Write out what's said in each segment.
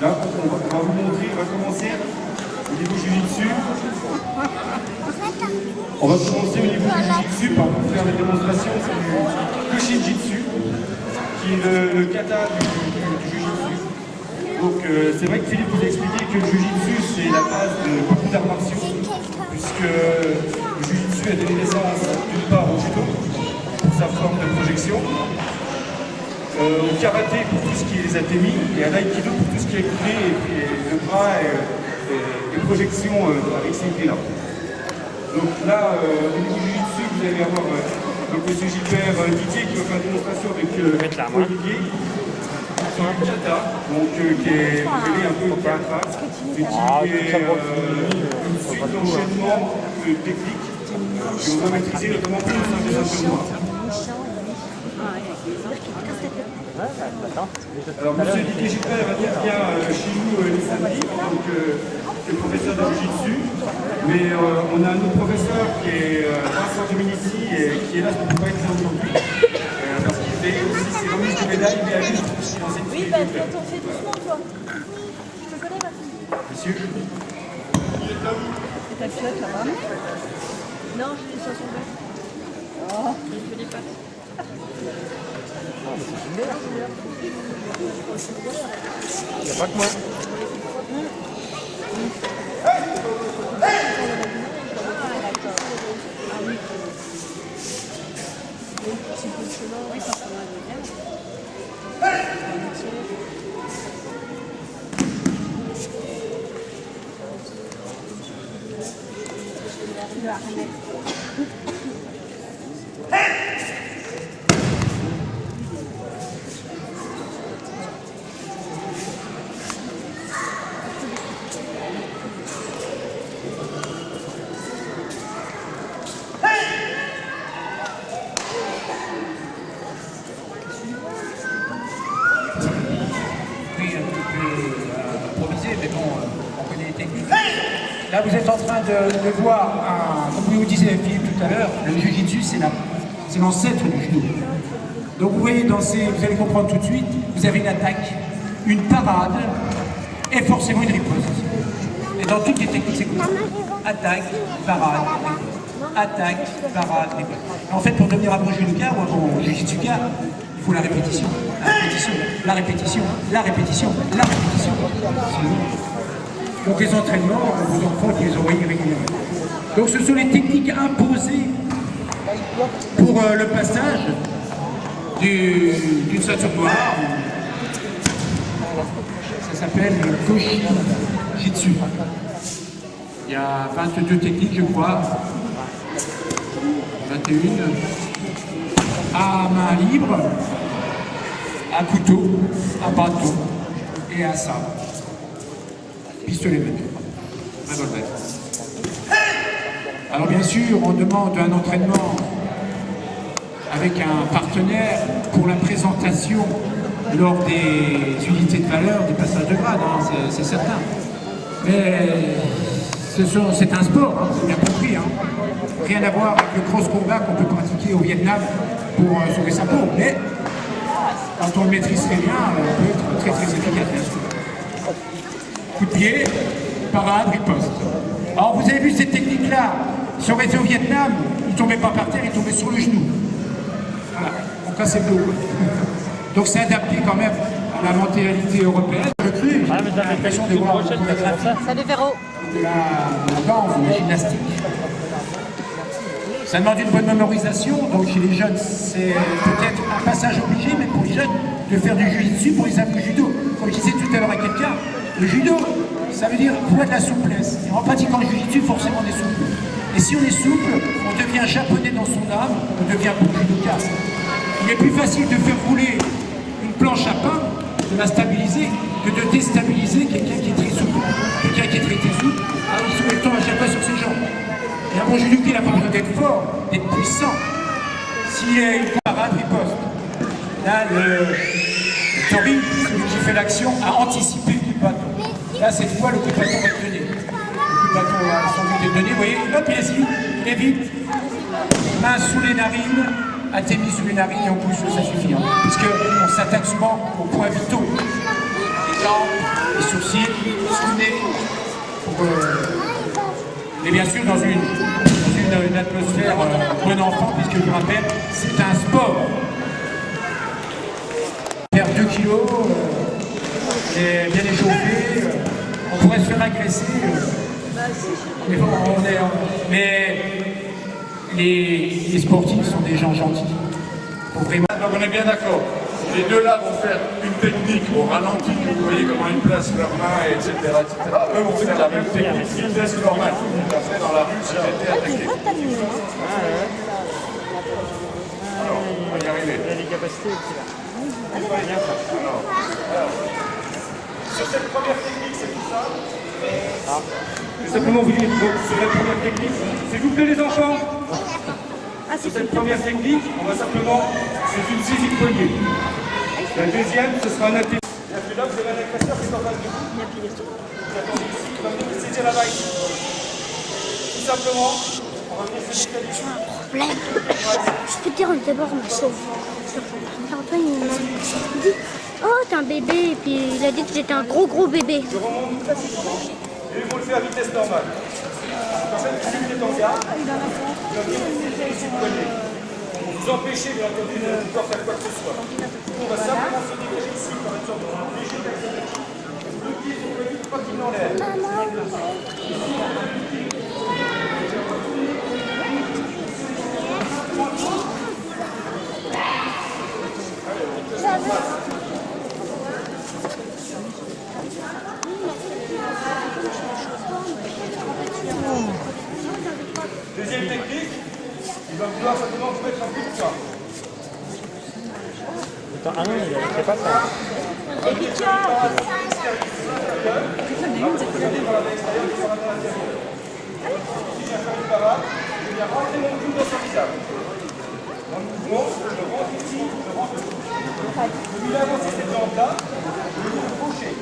Là, on va vous montrer, on va commencer au niveau jiu-jitsu. On va commencer au niveau du jiu-jitsu par vous faire des démonstrations du Kushin-jitsu, qui est le kata du jiu-jitsu. Donc c'est vrai que Philippe vous a expliqué que le jiu-jitsu c'est la base de beaucoup d'arts martiaux, puisque le jiu-jitsu a donné naissance d'une part au judo, pour sa forme de projection, au karaté pour tout ce qui est les atémis, et à l'aïkido pour tout ce qui est clé et puis le bras et projection avec ces clés-là. Donc là, au niveau du jiu-jitsu, vous allez avoir donc M. Gilbert Didier qui va faire une démonstration avec Olivier sur un kata, donc qui est mêlé un peu au théâtral, mais qui est une suite d'enchaînements techniques que on va maîtriser notamment pour le sein des enchaînements. Alors, M. Didier Gilbert vient chez nous les samedis, donc c'est le professeur de jiu-jitsu, mais on a un autre professeur qui est Vincent Dominici et qui est là, qui ne peut pas être là aujourd'hui, parce qu'il fait aussi ses remises de médailles, mais à lui, dans cette oui, parce que t'en fais doucement, toi. Je te connais, ma fille. Monsieur. Et ta culotte, là, va? Non, je l'ai sur son bec. Oh, il fait des pattes. Il n'y a pas que moi. Là, vous êtes en train de voir, comme vous disiez Philippe tout à l'heure, le jiu-jitsu, c'est l'ancêtre du judo. Donc vous voyez, vous allez comprendre tout de suite, vous avez une attaque, une parade et forcément une riposte. Et dans toutes les techniques, c'est comme ça. Attaque, parade, riposte. Attaque, parade, riposte. En fait, pour devenir un bon judoka ou un bon jiu-jitsuka, il faut la répétition, la répétition, la répétition, la répétition, la répétition. Donc les entraînements, vos enfants qui les envoient régulièrement. Donc ce sont les techniques imposées pour le passage d'une ceinture noire. Ça s'appelle le Koshin-jitsu. Il y a 22 techniques, je crois. 21. À main libre, à couteau, à bâton et à sabre. Pistolet même, revolver. Alors bien sûr, on demande un entraînement avec un partenaire pour la présentation lors des unités de valeur, des passages de grade, hein, c'est certain. Mais c'est un sport, hein, c'est bien compris. Hein. Rien à voir avec le cross combat qu'on peut pratiquer au Vietnam pour sauver sa peau. Mais quand on le maîtrise très bien, on peut être très très efficace, bien sûr. Coup de pied, parade, riposte. Alors vous avez vu cette technique-là, si on était au Vietnam, il ne tombait pas par terre, il tombait sur le genou. Voilà, donc là c'est beau. Donc c'est adapté quand même à la mentalité européenne. J'ai l'impression de voir Salut Véro. de la danse, de la gymnastique. Ça demande une bonne mémorisation, donc chez les jeunes c'est peut-être un passage obligé, mais pour les jeunes, de faire du jiu-jitsu pour les amener au judo. Comme je disais tout à l'heure à quelqu'un, le judo, ça veut dire qu'il faut de la souplesse. Et en pratiquant le jiu-jitsu, forcément on est souple. Et si on est souple, on devient japonais dans son âme, on devient bon judoka. Il est plus facile de faire rouler une planche à pain, de la stabiliser, que de déstabiliser quelqu'un qui est très souple. Quelqu'un qui est très souple, il se met le temps à chaque fois sur ses jambes. Et un bon judoka, il n'a pas besoin d'être fort, d'être puissant. S'il y a une parade, riposte. Là, le tori, celui qui fait l'action, a anticipé le coup de bâton. Là, cette fois, le coup de bâton va être donné. Le coup de bâton a sans doute été donné. Vous voyez, hop, il est vite. Main sous les narines, athémie sous les narines et on pousse, ça suffit. Hein, puisqu'on s'attaque souvent aux points vitaux. Les jambes, sourcils, sous le nez, et bien sûr dans une atmosphère bon enfant, puisque je vous rappelle, c'est un sport. Perdre 2 kilos, et bien échauffé, on pourrait se faire agresser. Mais bon, les sportifs sont des gens gentils. Faut vraiment... Donc on est bien d'accord. Les deux là vont faire une technique au ralenti, vous voyez comment ils placent leurs mains, etc. Eux vont faire la même technique vitesse normale. Tout à fait dans la rue si j'étais attaqué. Alors, on va y arriver. Il a les capacités aussi là. Sur cette première technique, c'est tout ça. Je vais simplement vous dire, donc, sur la première technique, s'il vous plaît les enfants, sur cette première technique, on va simplement, c'est une saisie de poignet. La deuxième, ce sera un atelier. Et puis là, vous avez un agresseur qui est en face de vous. Vous attendez ici, il va venir vous saisir la main ici. Tout simplement, on va venir saisir la main. Problème. Je peux te dire d'abord ma chose. Antoine il m'a dit oh t'es un bébé et puis il a dit que j'étais un gros bébé. Je remonte facilement et ils vont le faire à vitesse normale. En fait, celui qui est en garde, il va venir vous saisir ici le poignet. Pour vous empêcher bien entendu de pouvoir faire quoi que ce soit. On va simplement se dégager ici par une sorte de léger d'accélération. Le pied sur le poignet, pas qu'il l'enlève. Deuxième technique, il va vouloir simplement vous mettre un coup de poing. Attends, ah non, il fait pas ça. Si j'ai fait une parade, je viens rentrer mon clou dans son visage. Dans le mouvement, je rentre ici, je rentre le clou. Je vais avancer cette jambe-là, je vais venir gaucher.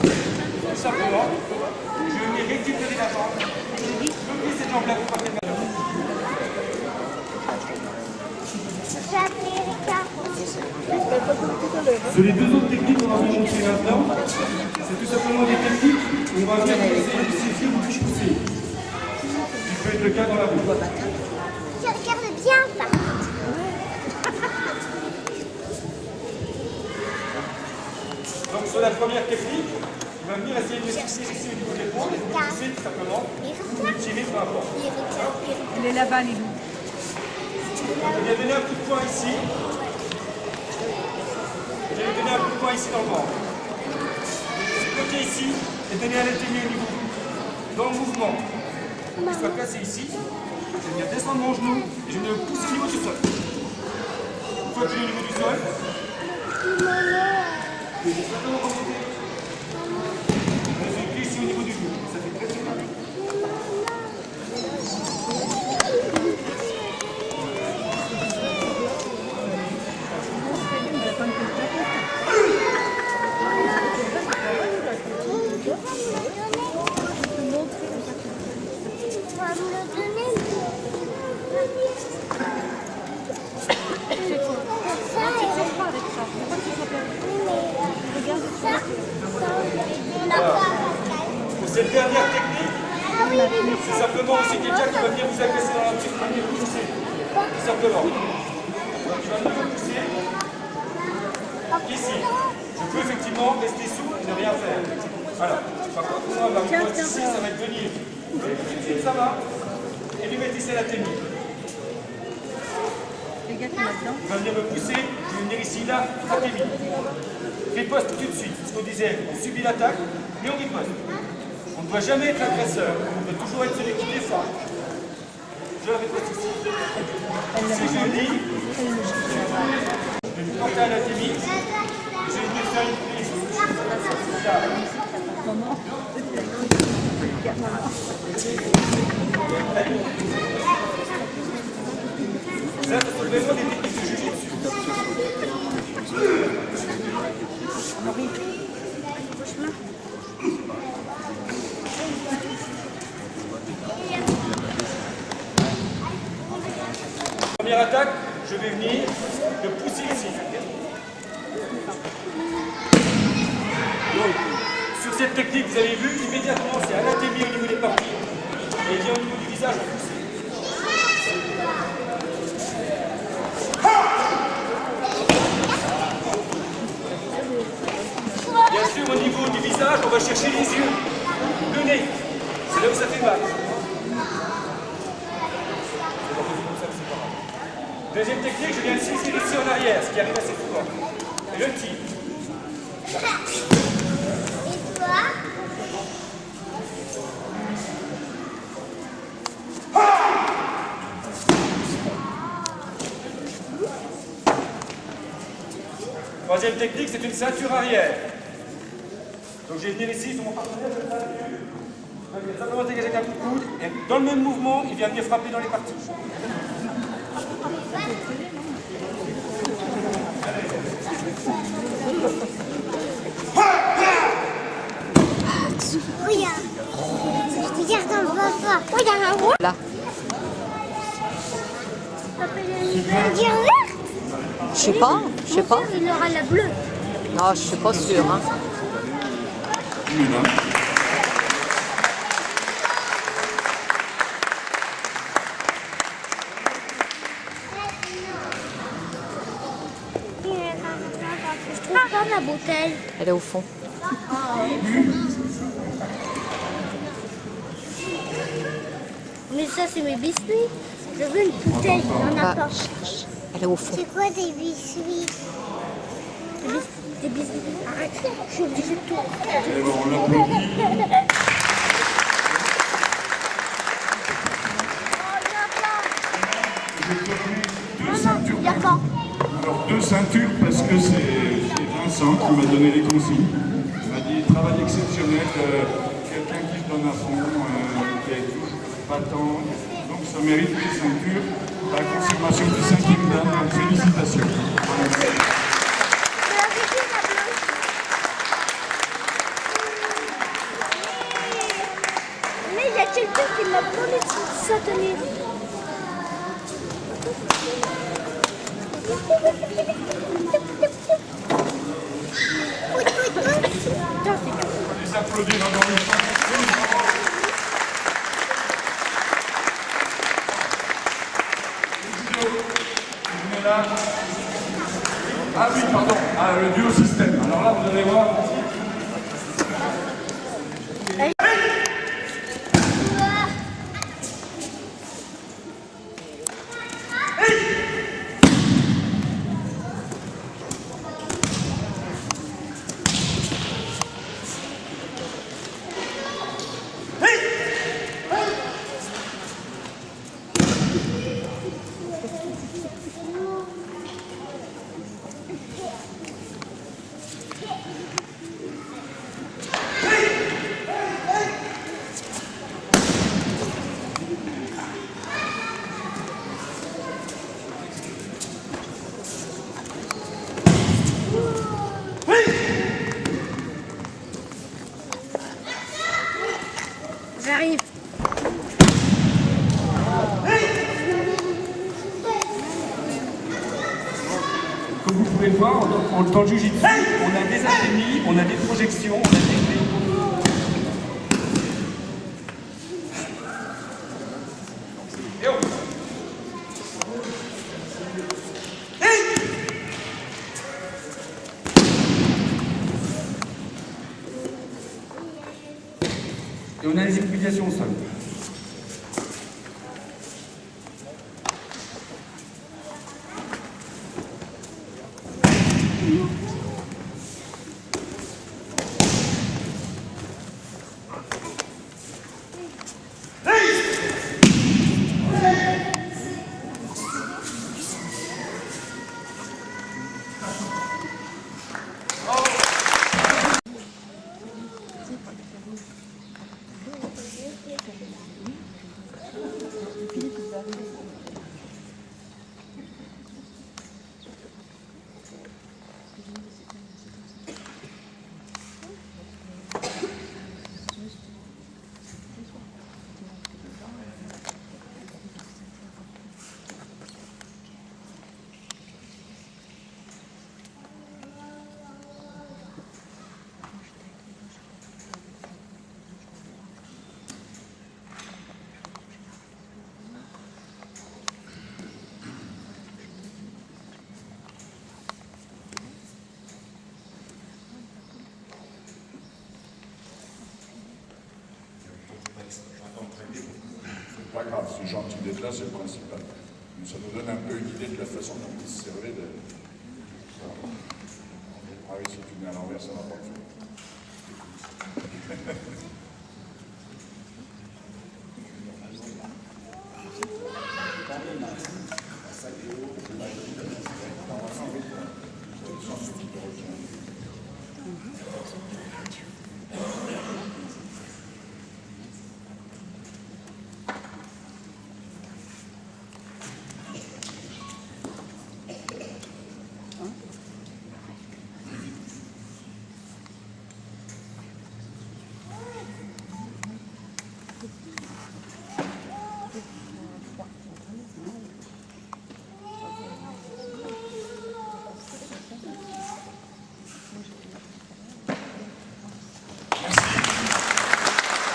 Tout simplement, je vais venir récupérer la jambe, je plie cette jambe-là pour passer le matin. Sur les deux autres techniques qu'on va vous montrer maintenant, c'est tout simplement des techniques où on va venir essayer de saisir ou de pousser. Ce qui peut être le cas dans la rue. Tu regardes bien ça. Donc sur la première technique, il va venir essayer de les pousser ici au niveau de l'épaule et de pousser tout simplement, ou de tirer, peu importe. Il est là-bas, les loups. Il a donné un coup de poing ici. Je vais lui donner un coup de poing ici dans le ventre. Le pied ici et donner un atelier au niveau dans le mouvement. Pour qu'il soit placé ici, je vais venir descendre mon genou et je vais le pousser au niveau du sol. Une fois que je suis au niveau du sol, je vais simplement remonter. Je vais le pied ici au niveau du genou. Ça fait très très mal. Pour cette dernière technique, c'est simplement aussi quelqu'un qui va venir vous agresser dans la rue, qui va venir vous pousser. Tout simplement. Donc il va venir vous pousser. Ici. Je peux effectivement rester sourd et ne rien faire. Voilà. Par contre, moi, ma pointe ici, ça va être venir. Je vais tout de suite sa main et lui mettre ici la technique. Il va venir me pousser, je vais venir ici, là, Athémie. Riposte tout de suite. Ce qu'on disait, on subit l'attaque, mais on riposte. On ne doit jamais être l'agresseur, on doit toujours être celui qui défend. Je la riposte ici. Si je dis, je vais lui porter à l'athémie, et je vais venir faire une prise. Là. Ça, ce sont vraiment des techniques de jiu-jitsu. Première attaque, je vais venir le pousser ici. Donc, sur cette technique, vous avez vu, immédiatement, c'est à l'intérieur au niveau des parties. Et il vient au niveau du visage en poussée. Bien sûr, au niveau du visage, on va chercher les yeux, le nez. C'est là où ça fait mal. Deuxième technique, je viens de saisir ici en arrière, ce qui arrive assez souvent. Et le tir. Et toi? Troisième technique, c'est une ceinture arrière. Donc je vais venir ici sur mon partenaire, je vais simplement dégager avec un coup de coude, et dans le même mouvement, il vient venir frapper dans les parties. Regarde. Regarde dans le papa. Regarde un roi. Là. Papa, il va dire verte. Je sais pas, je sais pas. Mon frère, il aura la bleue. Non, je suis pas sûre. Hein. Je trouve pas ma bouteille. Elle est au fond. Mais ça, c'est mes biscuits. Je veux une bouteille, il n'y en a Ah, pas. elle est au fond. C'est quoi des biscuits? Des biscuits. Arrête, je suis obligée de tout. Et bon, on l'applaudit. Deux ceintures. Il n'y a pas. Alors, deux ceintures parce que c'est Vincent qui m'a donné les consignes. Il m'a dit travail exceptionnel, quelqu'un qui se donne à fond, qui est toujours battant. Donc ça mérite des ceintures. La confirmation du 5e dan, donc félicitations. Mais il y a quelqu'un qui m'a donné sa tenue. On les applaudit dans le là. Ah oui, pardon, ah, le duo système. Alors là, vous allez voir. J'arrive. Comme vous pouvez le voir, dans le Jiu-Jitsu, on a des athénies, on a des projections, on a des clés. Et on... Et on a les explications au sol. C'est pas grave, c'est gentil d'être là, c'est le principal. Mais ça nous donne un peu une idée de la façon dont il se servait de... Ah oui, si tu mets à l'envers, ça va pas le faire.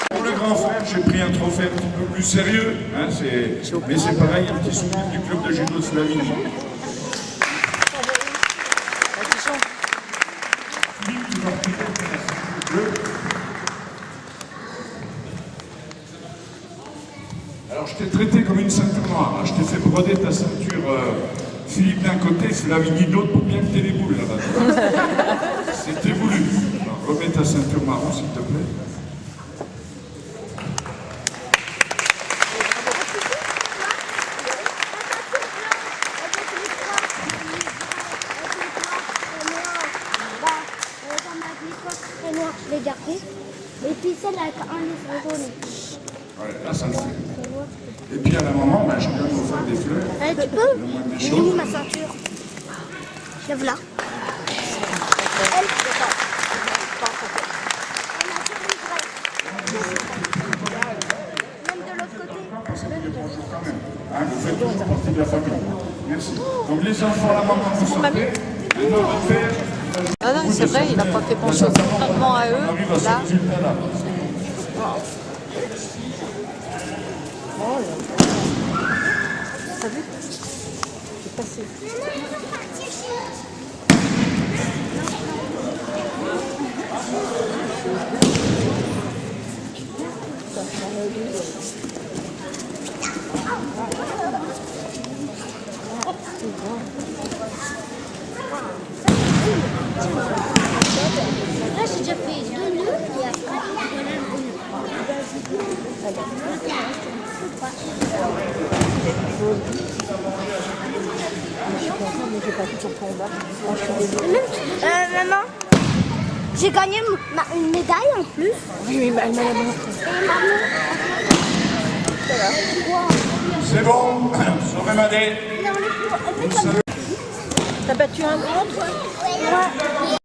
Pour le grand frère, j'ai pris un trophée un petit peu plus sérieux, hein, mais c'est pareil, un petit souvenir du club de judo de Slavigny. Philippe, tu vas représenter le club. Alors je t'ai traité comme une ceinture noire, hein. Je t'ai fait broder ta ceinture Philippe d'un côté, Slavigny de l'autre pour bien que t'aies les boules là-bas. C'était voulu. Alors remets ta ceinture marron s'il te plaît. Je l'ai gardé. Et puis celle avec un livre jaune. Ouais, là ça le fait. Et puis à un moment, ben, je viens de vous faire des fleurs. Tu peux? J'ai mis ma ceinture. Lève là. Elle. Même de l'autre côté. Hein, vous faites toujours partie de la famille. Merci. Donc les enfants, la maman, vous sortez. Maintenant, votre père. Ah non, c'est vrai, il n'a pas fait grand-chose. Contrairement à eux, là... T'as vu? C'est passé. Là, j'ai déjà fait 2 nœuds et après, voilà le nœud. Maman, j'ai gagné une médaille en plus. Oui, mais elle m'a la montré. C'est bon, sauvez ma dé. T'as battu un grand, toi? Ouais.